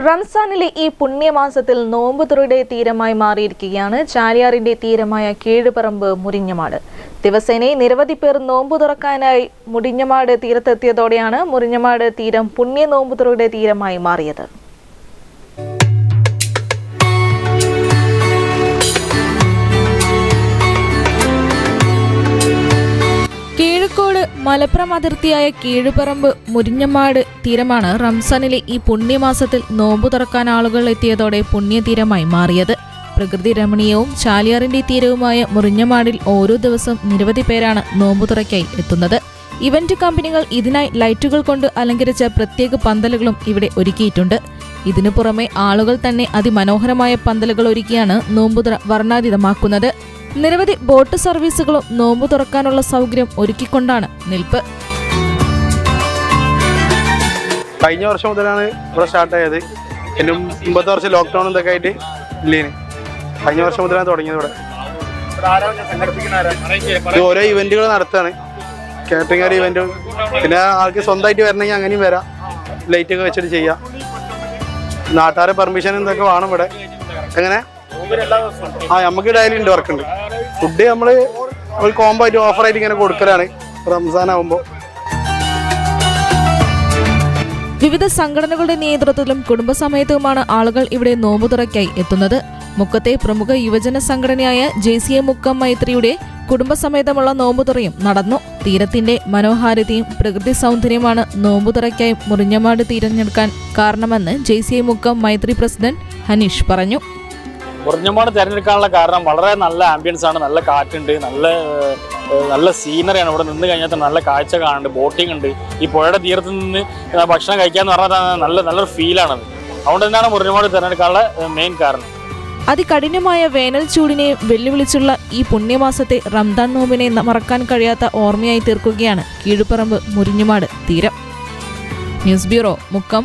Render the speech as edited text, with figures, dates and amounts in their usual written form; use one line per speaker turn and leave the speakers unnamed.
റംസാനിലെ ഈ പുണ്യമാസത്തിൽ നോമ്പുതുറയുടെ തീരമായി മാറിയിരിക്കുകയാണ് ചാലിയാറിന്റെ തീരമായ കീഴുപറമ്പ് മുരിഞ്ഞമാട്. ദിവസേന നിരവധി പേർ നോമ്പു തുറക്കാനായി മുരിഞ്ഞമാട് തീരത്തെത്തിയതോടെയാണ് മുരിഞ്ഞമാട് തീരം പുണ്യ നോമ്പുതുറയുടെ തീരമായി മാറിയത്. കോഴിക്കോട് മലപ്പുറം അതിർത്തിയായ കീഴുപറമ്പ് മുരിഞ്ഞമാട് തീരമാണ് റംസാനിലെ ഈ പുണ്യമാസത്തിൽ നോമ്പു തുറക്കാൻ ആളുകൾ എത്തിയതോടെ പുണ്യതീരമായി മാറിയത്. പ്രകൃതി രമണീയവും ചാലിയാറിന്റെ തീരവുമായ മുരിഞ്ഞമാടിൽ ഓരോ ദിവസവും നിരവധി പേരാണ് നോമ്പു തുറയ്ക്കായി എത്തുന്നത്. ഇവന്റ് കമ്പനികൾ ഇതിനായി ലൈറ്റുകൾ കൊണ്ട് അലങ്കരിച്ച പ്രത്യേക പന്തലുകളും ഇവിടെ ഒരുക്കിയിട്ടുണ്ട്. ഇതിനു പുറമെ ആളുകൾ തന്നെ അതിമനോഹരമായ പന്തലുകൾ ഒരുക്കിയാണ് നോമ്പുതുറ വർണ്ണാതീതമാക്കുന്നത്. നിരവധി ബോട്ട് സർവീസുകളും നോമ്പു തുറക്കാനുള്ള സൗകര്യം ഒരുക്കിക്കൊണ്ടാണ് നിൽപ്പ്.
കഴിഞ്ഞ വർഷം മുതലാണ് ഇവിടെ സ്റ്റാർട്ട് ആയത്. എന്റെ മുമ്പത്തെ വർഷം ലോക്ക്ഡൌൺ എന്തൊക്കെ ആയിട്ട് ഇല്ലേന്. കഴിഞ്ഞ വർഷം മുതലാണ് തുടങ്ങിയത്. ഇവിടെ ഓരോ ഇവന്റുകൾ നടത്താണ്. കാറ്ററിംഗ് ഇവന്റ്, പിന്നെ ആൾക്ക് സ്വന്തമായിട്ട് വരണമെങ്കിൽ അങ്ങനെയും വരാം. ലൈറ്റ് ഒക്കെ വെച്ചിട്ട് ചെയ്യാം. നാട്ടുകാരെ പെർമിഷൻ എന്തൊക്കെ വേണം ഇവിടെ. എങ്ങനെ നമുക്ക് ഡെയിലി ഉണ്ട്, വർക്ക് ഉണ്ട്. ഫുഡ് നമ്മള് കോംബോ ആയിട്ട് ഓഫറായിട്ട് ഇങ്ങനെ കൊടുക്കലാണ് റംസാൻ ആകുമ്പോൾ.
വിവിധ സംഘടനകളുടെ നേതൃത്വത്തിലും കുടുംബസമേതവുമാണ് ആളുകൾ ഇവിടെ നോമ്പു തുറയ്ക്കായി എത്തുന്നത്. മുക്കത്തെ പ്രമുഖ യുവജന സംഘടനയായ JCA മുക്കം മൈത്രിയുടെ കുടുംബസമേതമുള്ള നോമ്പുതുറയും നടന്നു. തീരത്തിന്റെ മനോഹാരിതയും പ്രകൃതി സൗന്ദര്യമാണ് നോമ്പുതുറയ്ക്കായി മുരിഞ്ഞമാട് തിരഞ്ഞെടുക്കാൻ കാരണമെന്ന് JCA മുക്കം മൈത്രി പ്രസിഡന്റ് ഹനീഷ് പറഞ്ഞു.
മുരിഞ്ഞമാട് തിരഞ്ഞെടുക്കാനുള്ള കാരണം വളരെ നല്ല ആംബിയൻസ് ആണ്, നല്ല കാറ്റുണ്ട്, നല്ല സീനറിയാണ്. ഇവിടെ നിന്ന് കഴിഞ്ഞാൽ നല്ല കാഴ്ച കാണുന്നുണ്ട്, ബോട്ടിംഗ് ഉണ്ട്. ഈ പുഴയുടെ തീരത്ത് നിന്ന് ഭക്ഷണം കഴിക്കാന്ന് പറഞ്ഞാൽ നല്ലൊരു ഫീലാണത്. അതുകൊണ്ട് തന്നെയാണ് മുരിഞ്ഞമാട് തിരഞ്ഞെടുക്കാനുള്ള മെയിൻ കാരണം.
അതികഠിനമായ വേനൽ ചൂടിനെ വെല്ലുവിളിച്ചുള്ള ഈ പുണ്യമാസത്തെ റംദാൻ നോമ്പിനെ മറക്കാൻ കഴിയാത്ത ഓർമ്മയായി തീർക്കുകയാണ് കീഴുപറമ്പ് മുരിഞ്ഞമാട് തീരം. News bureau, Mukkam.